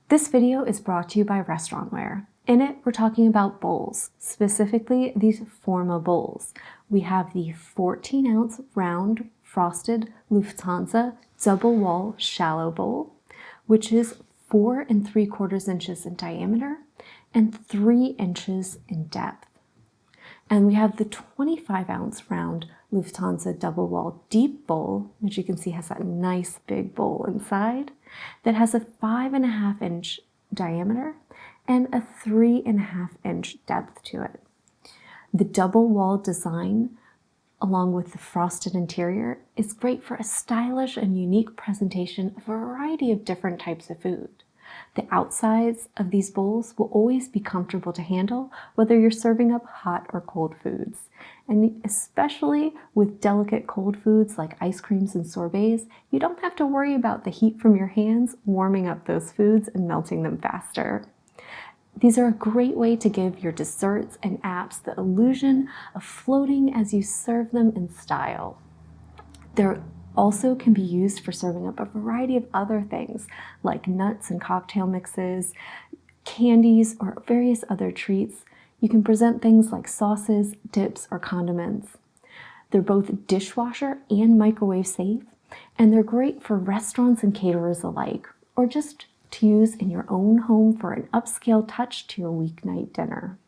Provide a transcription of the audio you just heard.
This video is brought to you by Restaurantware. In it, we're talking about bowls, specifically these Forma Bowls. We have the 14-ounce round frosted Lufthansa double wall shallow bowl, which is 4 3/4 inches in diameter and 3 inches in depth. And we have the 25-ounce round Lufthansa double wall deep bowl, which you can see has that nice big bowl inside, that has a 5.5 inch diameter and a 3.5 inch depth to it. The double wall design, along with the frosted interior, is great for a stylish and unique presentation of a variety of different types of food. The outsides of these bowls will always be comfortable to handle, whether you're serving up hot or cold foods. And especially with delicate cold foods like ice creams and sorbets, you don't have to worry about the heat from your hands warming up those foods and melting them faster. These are a great way to give your desserts and apps the illusion of floating as you serve them in style. They're also can be used for serving up a variety of other things like nuts and cocktail mixes, candies, or various other treats. You can present things like sauces, dips, or condiments. They're both dishwasher and microwave safe, and they're great for restaurants and caterers alike, or just to use in your own home for an upscale touch to your weeknight dinner.